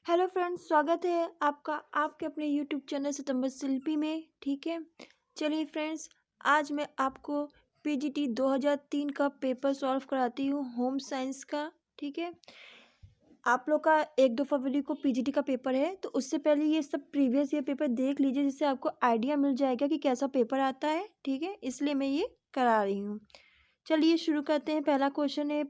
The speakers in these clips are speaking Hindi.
हेलो फ्रेंड्स, स्वागत है आपका आपके अपने यूट्यूब चैनल सितंबर शिल्पी में। ठीक है, चलिए फ्रेंड्स, आज मैं आपको पीजीटी 2003 का पेपर सॉल्व कराती हूँ, होम साइंस का। ठीक है, आप लोग का 1-2 फरवरी को पीजीटी का पेपर है, तो उससे पहले ये सब प्रीवियस ईयर पेपर देख लीजिए, जिससे आपको आइडिया मिल जाएगा कि कैसा पेपर आता है। ठीक है, इसलिए मैं ये करा रही हूँ। चलिए शुरू करते हैं। पहला क्वेश्चन है,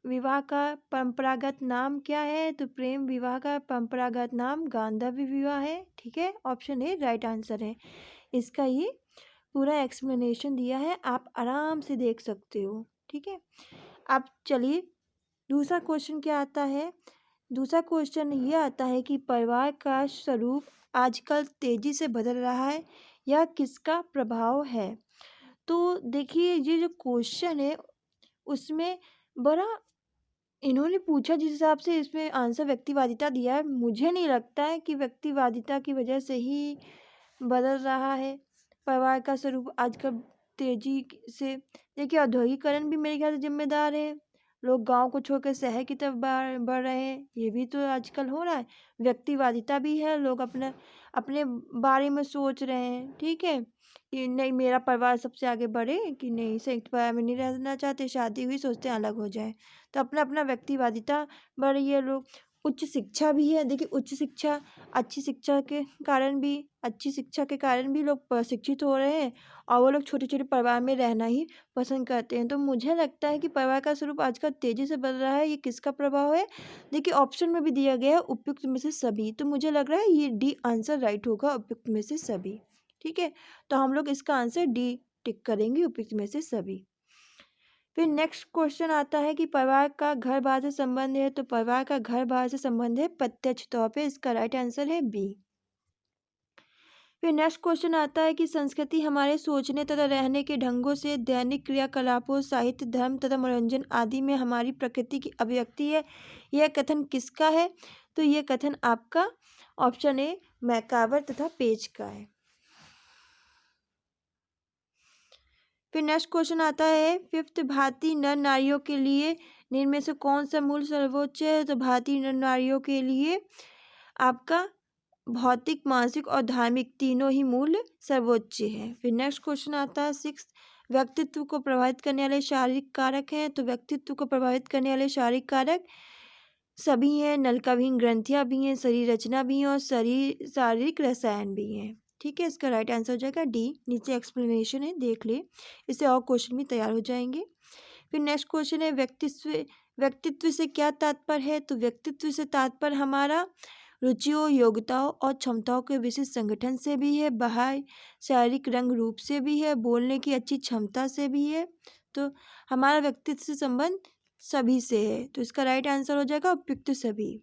विवाह का परंपरागत नाम क्या है? तो प्रेम विवाह का परंपरागत नाम गांधर्व विवाह है। ठीक है, ऑप्शन ए राइट आंसर है। इसका ये पूरा एक्सप्लेनेशन दिया है, आप आराम से देख सकते हो। ठीक है, अब चलिए दूसरा क्वेश्चन क्या आता है। दूसरा क्वेश्चन ये आता है कि परिवार का स्वरूप आजकल तेजी से बदल रहा है, यह किसका प्रभाव है? तो देखिए, ये जो क्वेश्चन है उसमें बड़ा इन्होंने पूछा, जिस हिसाब से इसमें आंसर व्यक्तिवादिता दिया है, मुझे नहीं लगता है कि व्यक्तिवादिता की वजह से ही बदल रहा है परिवार का स्वरूप आजकल तेजी से। देखिए, औद्योगिकरण भी मेरे ख्याल से जिम्मेदार है। लोग गांव को छोड़कर शहर की तरफ बढ़ रहे हैं, ये भी तो आजकल हो रहा है। व्यक्तिवादिता भी है, लोग अपने अपने बारे में सोच रहे हैं। ठीक है, कि नहीं, मेरा परिवार सबसे आगे बढ़े, कि नहीं संयुक्त परिवार में नहीं रहना चाहते, शादी हुई सोचते हैं अलग हो जाए। तो अपना अपना व्यक्तिवादिता बढ़ रही है। लोग उच्च शिक्षा भी है। देखिए, उच्च शिक्षा अच्छी शिक्षा के कारण भी लोग प्रशिक्षित हो रहे हैं, और वो लोग छोटे छोटे परिवार में रहना ही पसंद करते हैं। तो मुझे लगता है कि परिवार का स्वरूप आजकल तेजी से बदल रहा है, ये किसका प्रभाव है? देखिए, ऑप्शन में भी दिया गया है उपयुक्त में से सभी, तो मुझे लग रहा है ये डी आंसर राइट होगा, उपयुक्त में से सभी। ठीक है, तो हम लोग इसका आंसर डी टिक करेंगे, उपयुक्त में से सभी। फिर नेक्स्ट क्वेश्चन आता है कि परिवार का घर बार से संबंध है। तो परिवार का घर बार से संबंध है प्रत्यक्ष तौर पे, इसका राइट आंसर है बी। फिर नेक्स्ट क्वेश्चन आता है कि संस्कृति हमारे सोचने तथा रहने के ढंगों से दैनिक क्रियाकलापों, साहित्य, धर्म तथा मनोरंजन आदि में हमारी प्रकृति की अभिव्यक्ति है, यह कथन किसका है? तो यह कथन आपका ऑप्शन ए मैकावर तथा पेज का है। फिर नेक्स्ट क्वेश्चन आता है, फिफ्थ, भारतीय नर नारियों के लिए निम्न में से कौन सा मूल्य सर्वोच्च है? तो भारतीय नर नारियों के लिए आपका भौतिक, मानसिक और धार्मिक तीनों ही मूल्य सर्वोच्च है। फिर नेक्स्ट क्वेश्चन आता है, सिक्स, व्यक्तित्व को प्रभावित करने वाले शारीरिक कारक हैं। तो व्यक्तित्व को प्रभावित करने वाले शारीरिक कारक सभी हैं, नलिकाविहीन ग्रंथियां भी हैं, शरीर रचना भी है, और शारीरिक रसायन भी हैं। ठीक है, इसका राइट आंसर हो जाएगा डी। नीचे एक्सप्लेनेशन है, देख ले, इससे और क्वेश्चन भी तैयार हो जाएंगे। फिर नेक्स्ट क्वेश्चन है, व्यक्तित्व से क्या तात्पर्य है? तो व्यक्तित्व से तात्पर्य हमारा रुचियों, योग्यताओं और क्षमताओं के विशिष्ट संगठन से भी है, बाह्य शारीरिक रंग रूप से भी है, बोलने की अच्छी क्षमता से भी है। तो हमारा व्यक्तित्व से संबंध सभी से है, तो इसका राइट आंसर हो जाएगा उपयुक्त सभी।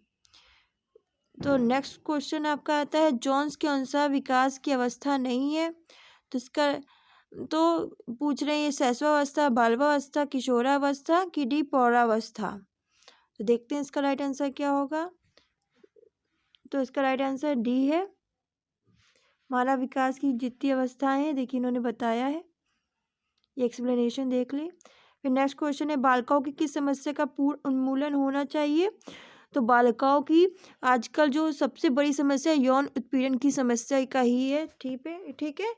तो नेक्स्ट क्वेश्चन आपका आता है, जॉन्स के अनुसार विकास की अवस्था नहीं है। तो इसका तो पूछ रहे हैं, ये शैशवावस्था, बाल्यावस्था, किशोरावस्था की डी पौरावस्था? तो देखते हैं इसका राइट आंसर क्या होगा। तो इसका राइट आंसर डी है। मानव विकास की जितनी अवस्थाएं हैं, देखिए इन्होंने बताया है, ये एक्सप्लेनेशन देख ले। फिर नेक्स्ट क्वेश्चन है, बालिकाओं की किस समस्या का पूर्ण उन्मूलन होना चाहिए? तो बालिकाओं की आजकल जो सबसे बड़ी समस्या यौन उत्पीड़न की समस्या का ही है। ठीक है,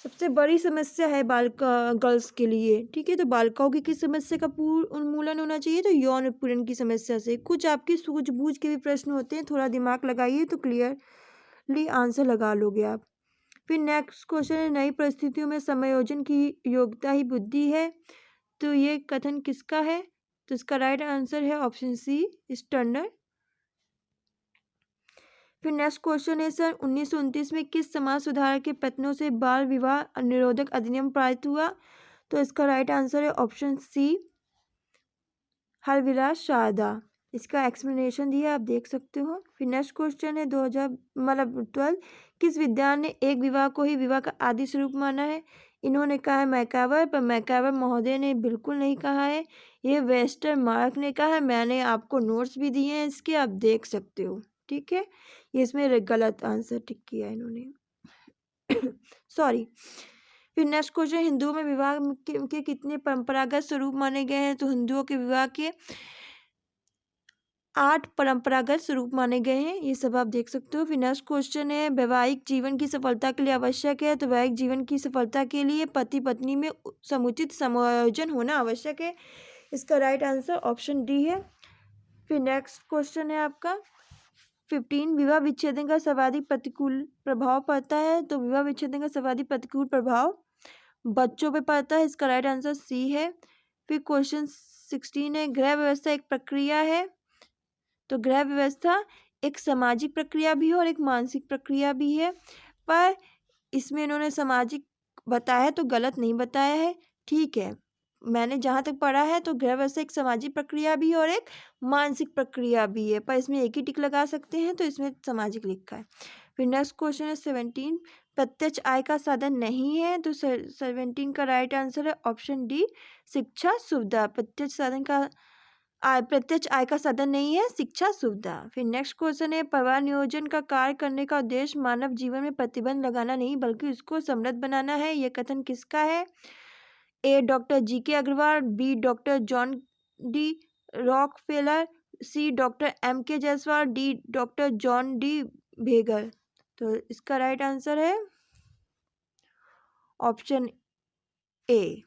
सबसे बड़ी समस्या है बालिका गर्ल्स के लिए। ठीक है, तो बालिकाओं की किस समस्या का पूर्ण उन्मूलन होना चाहिए? तो यौन उत्पीड़न की समस्या से। कुछ आपकी सूझबूझ के भी प्रश्न होते हैं, थोड़ा दिमाग लगाइए तो क्लियरली आंसर लगा लोगे आप। फिर नेक्स्ट क्वेश्चन है, नई परिस्थितियों में समायोजन की योग्यता ही बुद्धि है। तो ये कथन किसका है? तो इसका राइट आंसर है ऑप्शन सी, स्टर्नर। फिर नेक्स्ट क्वेश्चन है, सर 1929 में किस समाज सुधार के प्रयत्नों से बाल विवाह निरोधक अधिनियम पारित हुआ? तो इसका राइट आंसर है ऑप्शन सी, हरविलास शारदा। इसका एक्सप्लेनेशन दिया, आप देख सकते हो। फिर नेक्स्ट क्वेश्चन है, 2000 मतलब 12, किस विद्वान ने एक विवाह को ही विवाह का आदि स्वरूप माना है? इन्होंने कहा है मैकावर, पर मैकावर महोदय ने बिल्कुल नहीं कहा है, ये वेस्टर मार्क ने कहा है। मैंने आपको नोट्स भी दिए हैं इसके, आप देख सकते हो। ठीक है, ये इसमें गलत आंसर टिक किया है इन्होंने सॉरी। फिर नेक्स्ट क्वेश्चन, हिंदुओं में विवाह के कितने परंपरागत स्वरूप माने गए हैं? तो हिंदुओं के विवाह के 8 परंपरागत स्वरूप माने गए हैं, ये सब आप देख सकते हो। फिर नेक्स्ट क्वेश्चन है वैवाहिक जीवन की सफलता के लिए आवश्यक है, तो वैवाहिक जीवन की सफलता के लिए पति पत्नी में समुचित समायोजन होना आवश्यक है। इसका राइट आंसर ऑप्शन डी है। फिर नेक्स्ट क्वेश्चन है आपका 15 विवाह विच्छेदन का सर्वाधिक प्रतिकूल प्रभाव पड़ता है, तो विवाह विच्छेदन का सर्वाधिक प्रतिकूल प्रभाव बच्चों पे पड़ता है। इसका राइट आंसर सी है। फिर क्वेश्चन 16 है गृह व्यवस्था एक प्रक्रिया है, तो गृह व्यवस्था एक सामाजिक प्रक्रिया भी है और एक मानसिक प्रक्रिया भी है, पर इसमें इन्होंने सामाजिक बताया तो गलत नहीं बताया है। ठीक है, मैंने जहाँ तक पढ़ा है तो गृह व्यवस्था एक सामाजिक प्रक्रिया भी है और एक मानसिक प्रक्रिया भी है, पर इसमें एक ही टिक लगा सकते हैं, तो इसमें सामाजिक लिखा है। फिर नेक्स्ट क्वेश्चन है 17 प्रत्यक्ष आय का साधन नहीं है, तो 17 का राइट आंसर है ऑप्शन डी शिक्षा सुविधा। प्रत्यक्ष आय का साधन नहीं है शिक्षा सुविधा। फिर नेक्स्ट क्वेश्चन है परिवार नियोजन का कार्य करने का उद्देश्य मानव जीवन में प्रतिबंध लगाना नहीं बल्कि उसको समृद्ध बनाना है, यह कथन किसका है? ए डॉक्टर जी.के. Agarwal, B doctor John D Rockefeller, C doctor M.K. Jaiswal, D doctor John D भेगर। तो इसका राइट आंसर है option A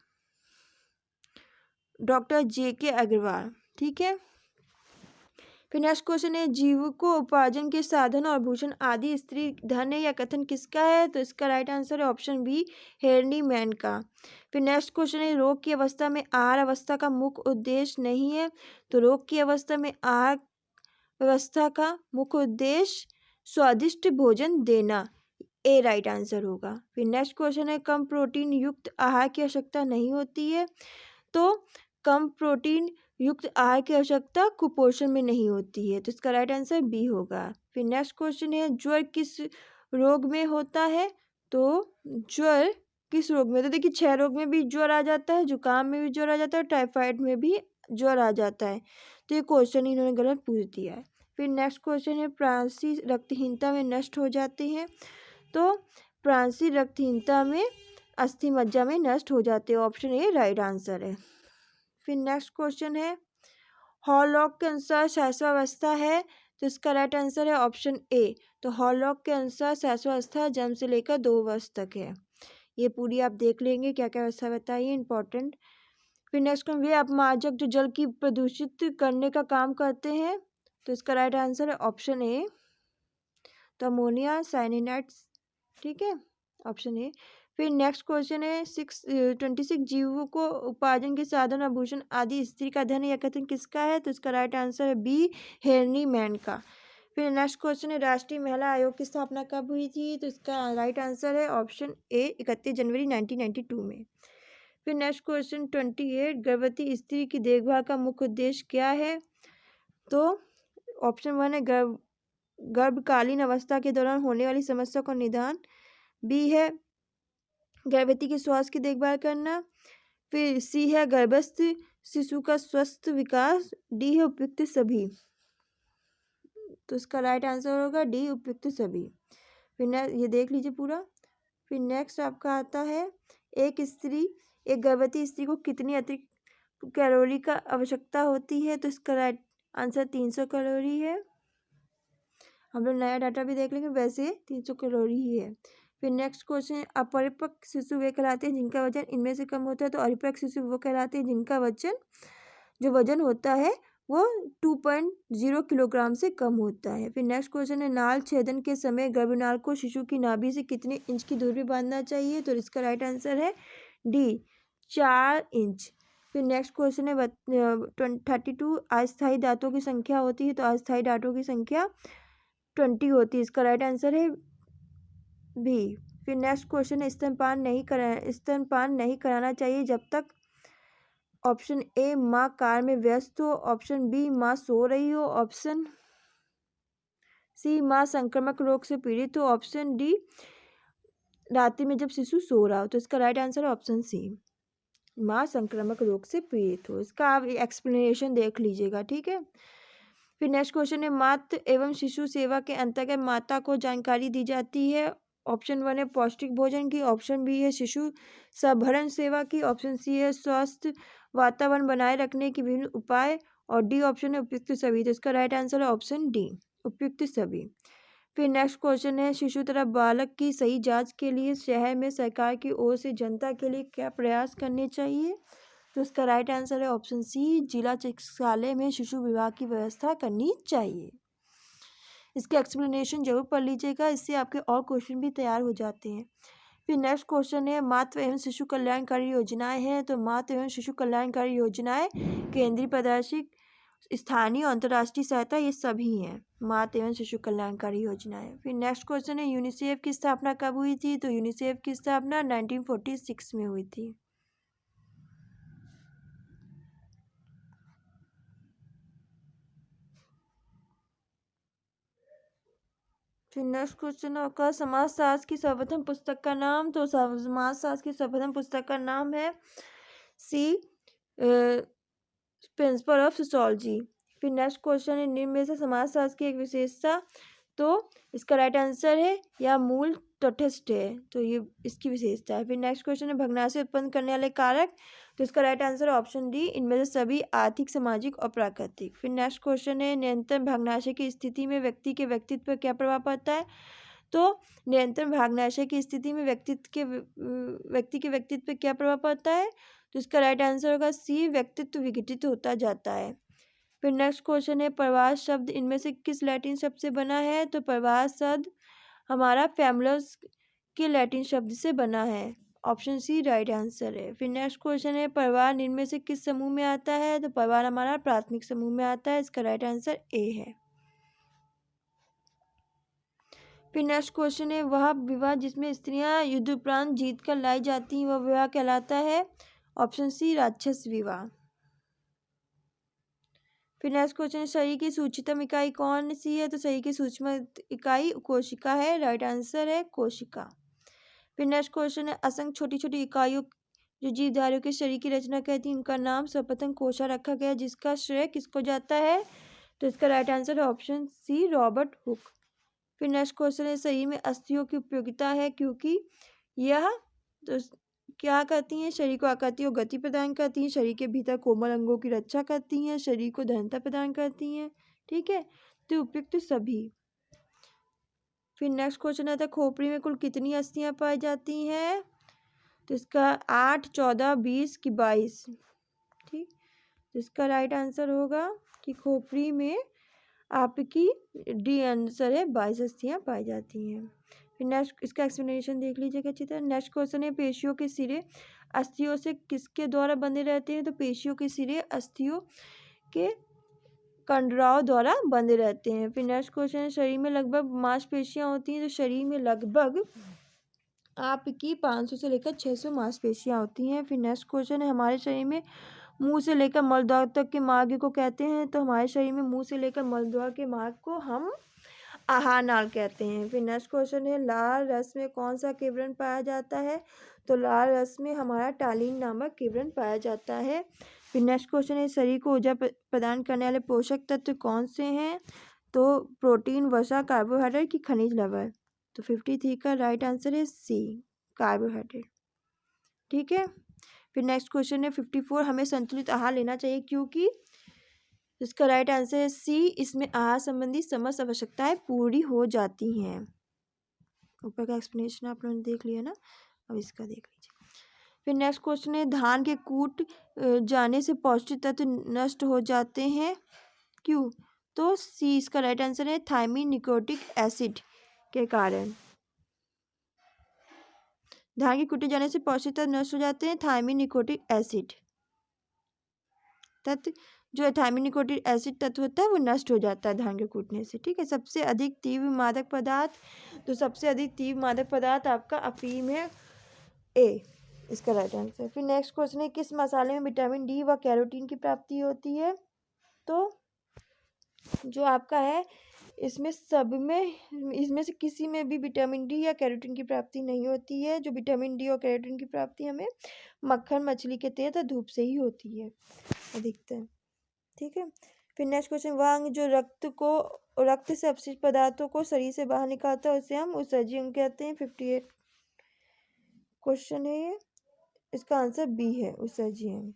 doctor J.K. Agarwal. ठीक है। फिर नेक्स्ट क्वेश्चन है जीविका उपार्जन के साधन और भूषण आदि स्त्री धन है, या कथन किसका है? तो इसका राइट आंसर है ऑप्शन बी हेरनी मैन का। फिर नेक्स्ट क्वेश्चन है रोग की अवस्था में आहार अवस्था का मुख्य उद्देश्य नहीं है, तो रोग की अवस्था में आहार व्यवस्था का मुख्य उद्देश्य स्वादिष्ट भोजन देना, ए राइट आंसर होगा। फिर नेक्स्ट क्वेश्चन है कम प्रोटीन युक्त आहार की आवश्यकता नहीं होती है, तो कम प्रोटीन युक्त आहार की आवश्यकता कुपोषण में नहीं होती है, तो इसका राइट आंसर बी होगा। फिर नेक्स्ट क्वेश्चन है ज्वर किस रोग में होता है? तो ज्वर किस रोग में, तो देखिए 6 रोग में भी ज्वर आ जाता है, जुकाम में भी ज्वर आ जाता है, टाइफाइड में भी ज्वर आ जाता है, तो ये क्वेश्चन इन्होंने गलत पूछ दिया है। फिर नेक्स्ट क्वेश्चन है प्राणसी रक्तहीनता में नष्ट हो जाते हैं, तो प्राणसी रक्तहीनता में अस्थि मज्जा में नष्ट हो जाते हैं, ऑप्शन ए राइट आंसर है। फिर नेक्स्ट क्वेश्चन है हॉलॉक के अनुसार शासवावस्था है, तो इसका राइट आंसर है ऑप्शन ए। तो हॉलॉक के अनुसार शासवावस्था जन्म से लेकर 2 वर्ष तक है। ये पूरी आप देख लेंगे क्या क्या व्यवस्था बताइए इंपॉर्टेंट। फिर नेक्स्ट क्वेश्चन वे अपमार्जक जो जल की प्रदूषित करने का काम करते हैं, तो इसका राइट आंसर है ऑप्शन ए तो अमोनिया साइनाइड्स। ठीक है, ऑप्शन ए। फिर नेक्स्ट क्वेश्चन है 26 जीवों को उपार्जन के साधन आभूषण आदि स्त्री का धन या कथन किसका है? तो इसका राइट आंसर है बी हेनरी मैन का। फिर नेक्स्ट क्वेश्चन है राष्ट्रीय महिला आयोग की स्थापना कब हुई थी? तो इसका राइट आंसर है ऑप्शन ए 31 जनवरी 1992 में। फिर नेक्स्ट क्वेश्चन 28 गर्भवती स्त्री की देखभाल का मुख्य उद्देश्य क्या है? तो ऑप्शन 1 है गर्भकालीन अवस्था के दौरान होने वाली समस्या का निदान, बी है गर्भवती के स्वास्थ्य की देखभाल करना, फिर सी है गर्भस्थ शिशु का स्वस्थ विकास, डी है उपयुक्त सभी। तो इसका राइट आंसर होगा डी उपयुक्त सभी। फिर ये देख लीजिए पूरा। फिर नेक्स्ट आपका आता है एक गर्भवती स्त्री को कितनी अतिरिक्त कैलोरी का आवश्यकता होती है? तो इसका राइट आंसर 300 कैलोरी है। हम लोग नया डाटा भी देख लेंगे, वैसे 300 कैलोरी ही है। फिर नेक्स्ट क्वेश्चन है अपरिपक्व शिशु वे कहलाते हैं जिनका वजन इनमें से कम होता है, तो परिपक्व शिशु वो कहलाते हैं जिनका वजन होता है वो 2.0 किलोग्राम से कम होता है। फिर नेक्स्ट क्वेश्चन है नाल छेदन के समय गर्भनाल को शिशु की नाभि से कितने इंच की दूरी बांधना चाहिए? तो इसका राइट आंसर है डी 4 इंच। फिर नेक्स्ट क्वेश्चन है 32 अस्थायी दांतों की संख्या होती है, तो अस्थायी दांतों की संख्या 20 होती है, इसका राइट आंसर है बी। फिर नेक्स्ट क्वेश्चन है स्तनपान नहीं कराना चाहिए जब तक, ऑप्शन ए माँ कार में व्यस्त हो, ऑप्शन बी माँ सो रही हो, ऑप्शन सी माँ संक्रामक रोग से पीड़ित हो, ऑप्शन डी रात्रि में जब शिशु सो रहा हो। तो इसका राइट आंसर है ऑप्शन सी माँ संक्रामक रोग से पीड़ित हो। इसका आप एक्सप्लेनेशन देख लीजिएगा, ठीक है। फिर नेक्स्ट क्वेश्चन है मातृ एवं शिशु सेवा के अंतर्गत माता को जानकारी दी जाती है, ऑप्शन 1 है पौष्टिक भोजन की, ऑप्शन बी है शिशु संभरण सेवा की, ऑप्शन सी है स्वस्थ वातावरण बनाए रखने के विभिन्न उपाय, और डी ऑप्शन है उपयुक्त सभी। तो इसका राइट आंसर है ऑप्शन डी, उपयुक्त सभी। फिर नेक्स्ट क्वेश्चन है शिशु तथा बालक की सही जांच के लिए शहर में सरकार की ओर से जनता के लिए क्या प्रयास करने चाहिए। तो इसका राइट आंसर है ऑप्शन सी, जिला चिकित्सालय में शिशु विभाग की व्यवस्था करनी चाहिए। इसका एक्सप्लेनेशन जरूर पढ़ लीजिएगा, इससे आपके और क्वेश्चन भी तैयार हो जाते हैं। फिर नेक्स्ट क्वेश्चन है मातृ एवं शिशु कल्याणकारी योजनाएं हैं। तो मातृ एवं शिशु कल्याणकारी योजनाएं केंद्रीय, प्रादेशिक, स्थानीय और अंतर्राष्ट्रीय सहायता ये सभी हैं मातृ एवं शिशु कल्याणकारी योजनाएं। फिर नेक्स्ट क्वेश्चन है यूनिसेफ की स्थापना कब हुई थी। तो यूनिसेफ की स्थापना 1946 में हुई थी। फिर नेक्स्ट क्वेश्चन आपका समाजशास्त्र की सर्वप्रथम पुस्तक का नाम। तो समाजशास्त्र की सर्वप्रथम पुस्तक का नाम है सी प्रिंसिपल ऑफ सोशियोलॉजी। फिर नेक्स्ट क्वेश्चन है निम्न में से समाजशास्त्र की एक विशेषता। तो इसका राइट आंसर है या मूल तटस्थ है, तो ये इसकी विशेषता है। फिर नेक्स्ट क्वेश्चन है भग्नाशय उत्पन्न करने वाले कारक। तो इसका राइट आंसर है ऑप्शन डी, इनमें से सभी आर्थिक, सामाजिक और प्राकृतिक। फिर नेक्स्ट क्वेश्चन है निरंतर भग्नाशय की स्थिति में व्यक्ति के व्यक्तित्व पर क्या प्रभाव पड़ता है। तो निरंतर भग्नाशय की स्थिति में व्यक्ति के व्यक्तित्व पर क्या प्रभाव पड़ता है। तो इसका राइट आंसर होगा सी, व्यक्तित्व विघटित होता जाता है। फिर नेक्स्ट क्वेश्चन है प्रवास शब्द इनमें से किस लैटिन शब्द से बना है। तो प्रवास शब्द हमारा फैमुलस के लैटिन शब्द से बना है, ऑप्शन सी राइट आंसर है। फिर नेक्स्ट क्वेश्चन है परिवार इनमें से किस समूह में आता है। तो परिवार हमारा प्राथमिक समूह में आता है, इसका राइट आंसर ए है। फिर नेक्स्ट क्वेश्चन है वह विवाह जिसमें स्त्रियां युद्ध उपरांत जीत कर लाई जाती हैं वह विवाह कहलाता है, ऑप्शन सी राक्षस विवाह। फिर नेक्स्ट क्वेश्चन है शरीर की सूक्ष्मतम इकाई कौन सी है। तो शरीर की सूक्ष्म इकाई कोशिका है, राइट आंसर है कोशिका। फिर नेक्स्ट क्वेश्चन है असंख्य छोटी छोटी इकाइयों जो जीवधारियों के शरीर की रचना कहती है उनका नाम सर्वप्रथम कोशा रखा गया, जिसका श्रेय किसको जाता है। तो इसका राइट आंसर है ऑप्शन सी रॉबर्ट हुक। फिर नेक्स्ट क्वेश्चन है शरीर में अस्थियों की उपयोगिता है क्योंकि यह तो क्या करती हैं, शरीर को आकृति और गति प्रदान करती हैं, शरीर के भीतर कोमल अंगों की रक्षा करती हैं, शरीर को धनता प्रदान करती हैं। ठीक है, तो उपयुक्त सभी। फिर नेक्स्ट क्वेश्चन आता है खोपड़ी में कुल कितनी अस्थियां पाई जाती हैं। तो इसका 8, 14, 20 की 22। ठीक, तो इसका राइट आंसर होगा कि खोपड़ी में आपकी डी आंसर है 22 अस्थियां पाई जाती हैं। फिर नेक्स्ट इसका एक्सप्लेनेशन देख लीजिएगा अच्छी तरह। नेक्स्ट क्वेश्चन है पेशियों के सिरे अस्थियों से किसके द्वारा बंधे रहते हैं। तो पेशियों के सिरे अस्थियों के कंडराव द्वारा बंधे रहते हैं। फिर नेक्स्ट क्वेश्चन है शरीर में लगभग मांसपेशियां होती हैं। तो शरीर में लगभग आपकी 500 से लेकर 600 मांसपेशियां होती हैं। फिर नेक्स्ट क्वेश्चन है हमारे शरीर में मुंह से लेकर मलद्वार तक के मार्ग को कहते हैं। तो हमारे शरीर में मुंह से लेकर मलद्वार के मार्ग को हम आहार नाल कहते हैं। फिर नेक्स्ट क्वेश्चन है लाल रस में कौन सा किवरण पाया जाता है। तो लाल रस में हमारा टालिन नामक किवरण पाया जाता है। फिर नेक्स्ट क्वेश्चन है शरीर को ऊर्जा प्रदान करने वाले पोषक तत्व कौन से हैं। तो प्रोटीन, वसा, कार्बोहाइड्रेट की खनिज लवण। तो 53 का राइट आंसर है सी कार्बोहाइड्रेट। ठीक है, फिर नेक्स्ट क्वेश्चन है 54 हमें संतुलित आहार लेना चाहिए क्योंकि। इसका राइट आंसर है सी, इसमें आहार संबंधी समस्त आवश्यकताएं पूरी हो जाती हैं। ऊपर का एक्सप्लेनेशन आप लोगों ने देख लिया ना, अब इसका देख लीजिए। फिर नेक्स्ट क्वेश्चन है धान के कूट जाने से पौष्टिक तत्व नष्ट हो जाते हैं क्यों। तो सी इसका राइट आंसर है थायमिन निकोटिक एसिड के कारण। धान के कूटे जाने से पौष्टिक तत्व नष्ट हो जाते हैं, थायमिन निकोटिक एसिड तत्व जो थायमिन निकोटिक एसिड तत्व होता है वो नष्ट हो जाता है धान के कूटने से। ठीक है, सबसे अधिक तीव्र मादक पदार्थ। तो सबसे अधिक तीव्र मादक पदार्थ आपका अफीम है, ए इसका राइट आंसर। फिर नेक्स्ट क्वेश्चन है किस मसाले में विटामिन डी व कैरोटीन की प्राप्ति होती है। तो जो आपका है इसमें से किसी में भी विटामिन डी या कैरोटीन की प्राप्ति नहीं होती है। जो विटामिन डी और कैरोटीन की प्राप्ति हमें मक्खन, मछली के तेल या धूप से ही होती है अधिकतर। ठीक है, फिर नेक्स्ट क्वेश्चन वह अंग जो रक्त से अपशिष्ट पदार्थों को शरीर से बाहर निकालता है उसे हम उत्सर्जी अंग कहते हैं। 58 क्वेश्चन है ये, इसका आंसर बी है उत्सर्जी अंग।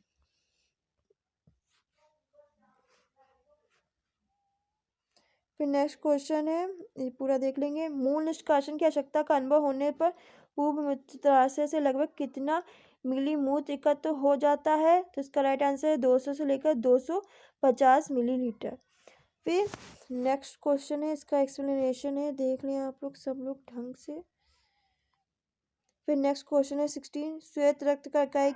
फिर नेक्स्ट क्वेश्चन है, ये पूरा देख लेंगे। मूल निष्कासन की आवश्यकता का अनुभव होने पर पूर्व मूत्राशय से लगभग कितना मिली मूत्र एकत्र हो जाता है? तो इसका राइट आंसर है 200 से लेकर 250 मिलीलीटर। फिर नेक्स्ट क्वेश्चन है, इसका एक्सप्लेनेशन है, देख लें आप लोग सब लोग ढंग से। फिर नेक्स्ट क्वेश्चन है 16, श्वेत रक्त कणिकाएं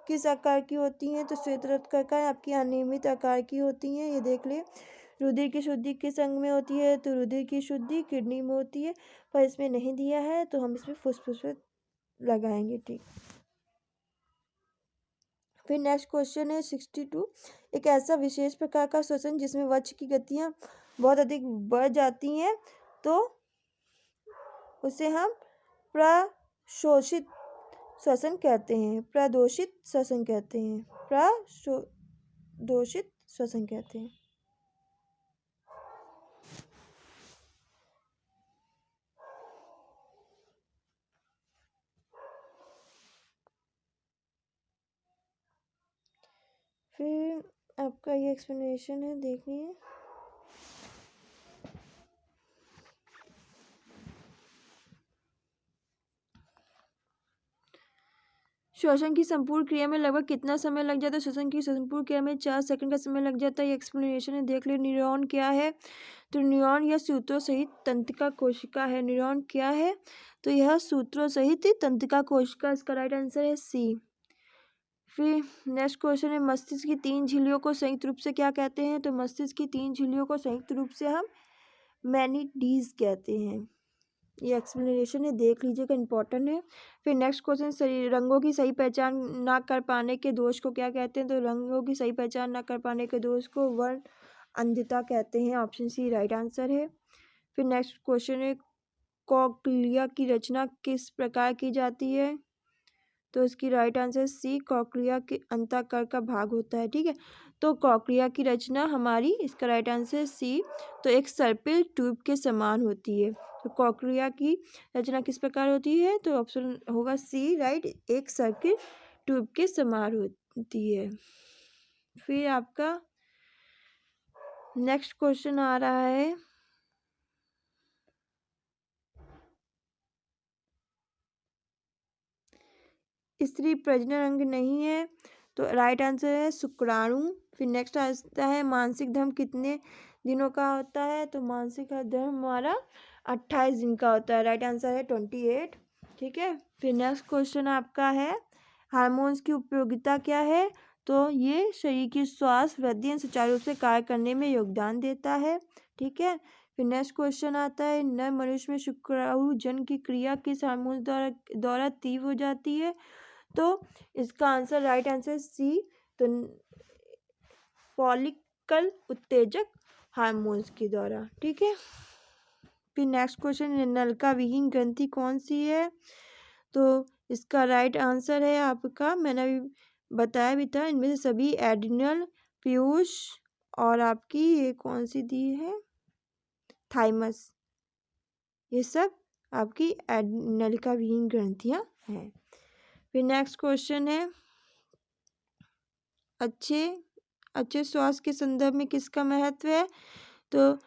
किस आकार की होती हैं? तो श्वेत रक्त कणिकाएं आपकी अनियमित आकार की होती हैं, ये देख ले। रुधिर की शुद्धि किस अंग में होती है? तो रुधिर की शुद्धि किडनी में होती है, पर इसमें नहीं दिया है तो हम इसमें फुसफुस में लगाएंगे, ठीक। फिर नेक्स्ट क्वेश्चन है 62, एक ऐसा विशेष प्रकार का श्वसन जिसमें वक्ष की गतियां बहुत अधिक बढ़ जाती हैं तो उसे हम प्रशोषित श्वसन कहते हैं, प्रदोषित श्वसन कहते हैं, प्रदोषित श्वसन कहते हैं। फिर आपका ये एक्सप्लेनेशन है, देखिए। श्वसन की संपूर्ण क्रिया में लगभग कितना समय लग जाता है? श्वसन की संपूर्ण क्रिया में 4 सेकंड का समय लग जाता है, ये एक्सप्लेनेशन है, देख ले। न्यूरॉन क्या है? तो न्यूरॉन यह सूत्रों सहित तंत्रिका कोशिका है। न्यूरॉन क्या है? तो यह सूत्रों सहित तंत्रिका कोशिका, इसका राइट आंसर है सी। फिर नेक्स्ट क्वेश्चन है, मस्तिष्क की 3 झिल्लियों को संयुक्त रूप से क्या कहते हैं? तो मस्तिष्क की 3 झिल्लियों को संयुक्त रूप से हम मैनिडीज कहते हैं, ये एक्सप्लेनेशन है, देख लीजिएगा, इंपॉर्टेंट है। फिर नेक्स्ट क्वेश्चन, शरीर रंगों की सही पहचान ना कर पाने के दोष को क्या कहते हैं? तो रंगों की सही पहचान ना कर पाने के दोष को वर्ण अंधता कहते हैं, ऑप्शन सी राइट आंसर है। फिर नेक्स्ट क्वेश्चन है, कॉक्लिया की रचना किस प्रकार की जाती है? तो इसकी राइट आंसर सी, कॉक्लिया के अंतःकर का भाग होता है, ठीक है। तो कॉक्लिया की रचना हमारी, इसका राइट आंसर सी, तो एक सर्पिल ट्यूब के समान होती है। तो कॉक्लिया की रचना किस प्रकार होती है? तो ऑप्शन होगा सी राइट, एक सर्किल ट्यूब के समान होती है। फिर आपका नेक्स्ट क्वेश्चन आ रहा है, स्त्री प्रजनन अंग नहीं है, तो राइट आंसर है शुक्राणु। फिर नेक्स्ट आता है, मासिक धर्म कितने दिनों का होता है? तो मासिक धर्म हमारा 28 दिन का होता है, राइट आंसर है 28, ठीक है। फिर नेक्स्ट क्वेश्चन आपका है, हार्मोन्स की उपयोगिता क्या है? तो ये शरीर की स्वास्थ्य वृद्धि सुचारू रूप से कार्य करने में योगदान देता है, ठीक है। फिर नेक्स्ट क्वेश्चन आता है, नर मनुष्य में शुक्राणु जन की क्रिया किस हार्मोन द्वारा तीव्र हो जाती है? तो इसका आंसर राइट आंसर सी, तो फॉलिकल उत्तेजक हार्मोन्स के द्वारा, ठीक है। फिर नेक्स्ट क्वेश्चन, नलिका विहीन ग्रंथि कौन सी है? तो इसका राइट आंसर है आपका, मैंने अभी बताया भी था, इनमें से सभी एड्रिनल, पीयूष और आपकी ये कौन सी दी है, थाइमस, ये सब आपकी नलिका विहीन ग्रंथियां हैं। फिर नेक्स्ट क्वेश्चन है, अच्छे स्वास्थ्य के संदर्भ में किसका महत्व है? तो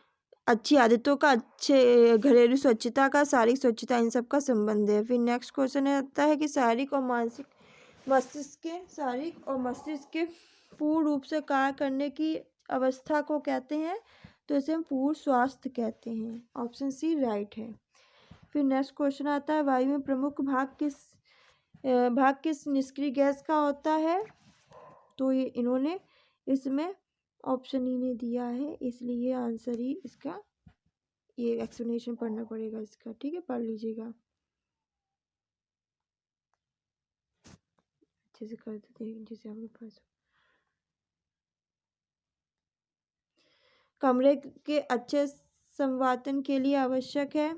अच्छी आदतों का, अच्छे घरेलू स्वच्छता का, शारीरिक स्वच्छता, इन सब का संबंध है। फिर नेक्स्ट क्वेश्चन आता है कि शारीरिक और मस्तिष्क के पूर्ण रूप से कार्य करने की अवस्था को कहते हैं, तो इसे हम पूर्ण स्वास्थ्य कहते हैं, ऑप्शन सी राइट है। फिर नेक्स्ट क्वेश्चन आता है, वायु में प्रमुख भाग किस निष्क्रिय गैस का होता है? तो ये इन्होंने इसमें ऑप्शन ही नहीं दिया है, इसलिए आंसर ही इसका, ये एक्सप्लेनेशन पढ़ना पड़ेगा इसका, ठीक है, पढ़ लीजिएगा, अच्छे से कर देते हैं जैसे आपके पास। कमरे के अच्छे संवातन के लिए आवश्यक है,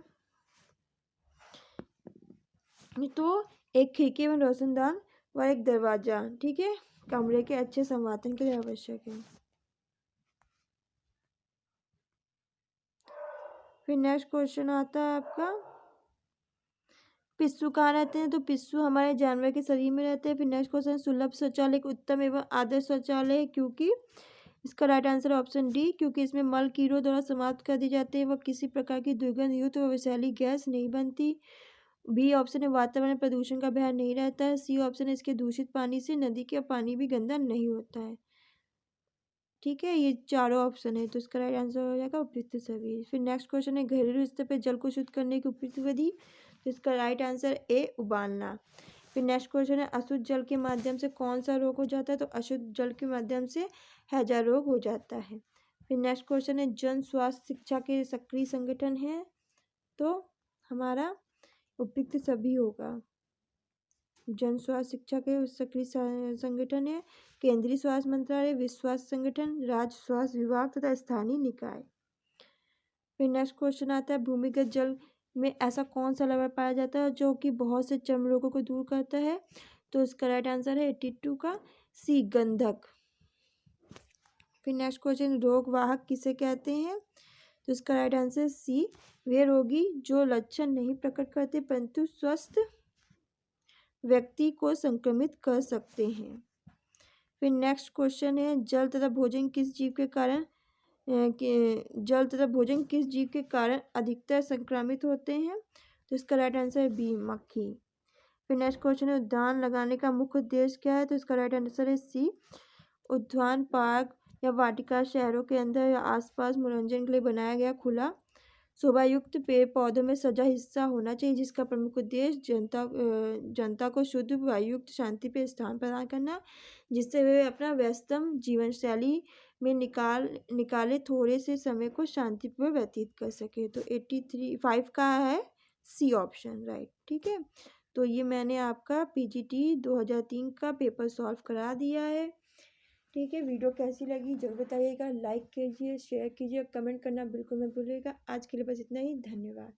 तो एक खिड़की में रोशनदान व एक दरवाजा, ठीक है, कमरे के अच्छे संवातन के लिए आवश्यक है। फिर नेक्स्ट क्वेश्चन आता है आपका, पिस्सू कहाँ रहते हैं? तो पिस्सू हमारे जानवर के शरीर में रहते हैं। फिर नेक्स्ट क्वेश्चन, सुलभ शौचालय उत्तम एवं आदर्श शौचालय, क्योंकि इसका राइट आंसर ऑप्शन डी, क्योंकि इसमें मल कीड़ों द्वारा समाप्त कर दिए जाते हैं, वह किसी प्रकार की दुर्गंध युक्त व विषैली गैस नहीं बनती। बी ऑप्शन है वातावरण में प्रदूषण का भय नहीं रहता है। सी ऑप्शन है इसके दूषित पानी से नदी का पानी भी गंदा नहीं होता है। ठीक है, ये चारों ऑप्शन है, तो इसका राइट आंसर हो जाएगा उपयुक्त सभी। फिर नेक्स्ट क्वेश्चन है घरेलू स्तर पर जल को शुद्ध करने की उपयुक्त विधि, तो इसका राइट आंसर ए उबालना। फिर नेक्स्ट क्वेश्चन है अशुद्ध जल के माध्यम से कौन सा रोग हो जाता है, तो अशुद्ध जल के माध्यम से हैजा रोग हो जाता है। फिर नेक्स्ट क्वेश्चन है जन स्वास्थ्य शिक्षा के सक्रिय संगठन है, तो हमारा उपयुक्त सभी होगा। जन स्वास्थ्य शिक्षा के सक्रिय संगठन है केंद्रीय स्वास्थ्य मंत्रालय, विश्व स्वास्थ्य संगठन, राज्य स्वास्थ्य विभाग तथा स्थानीय निकाय। फिर नेक्स्ट क्वेश्चन आता है भूमिगत जल में ऐसा कौन सा लवण पाया जाता है जो कि बहुत से चर्म रोगों को दूर करता है, तो इसका राइट आंसर है 82 का सी गंधक। फिर नेक्स्ट क्वेश्चन रोग वाहक किसे कहते हैं, तो इसका राइट आंसर सी वे रोगी जो लक्षण नहीं प्रकट करते परंतु स्वस्थ व्यक्ति को संक्रमित कर सकते हैं। फिर नेक्स्ट क्वेश्चन है जल तथा भोजन किस जीव के कारण जल तथा भोजन किस जीव के कारण अधिकतर संक्रमित होते हैं, तो इसका राइट आंसर है बी मक्खी। फिर नेक्स्ट क्वेश्चन है उद्यान लगाने का मुख्य उद्देश्य क्या है, तो इसका राइट आंसर है सी उद्यान पार्क या वाटिका शहरों के अंदर या आसपास मनोरंजन के लिए बनाया गया खुला शोभायुक्त पेड़ पौधों में सजा हिस्सा होना चाहिए, जिसका प्रमुख उद्देश्य जनता को शुद्ध वायुयुक्त शांति पे स्थान प्रदान करना, जिससे वे अपना व्यस्तम जीवन शैली में निकाले थोड़े से समय को शांतिपूर्वक व्यतीत कर सके। तो 83 का है सी ऑप्शन राइट। ठीक है, तो ये मैंने आपका पीजीटी 2003 का पेपर सॉल्व करा दिया है। ठीक है, वीडियो कैसी लगी जरूर बताइएगा, लाइक कीजिए, शेयर कीजिए, कमेंट करना बिल्कुल मत भूलिएगा। आज के लिए बस इतना ही, धन्यवाद।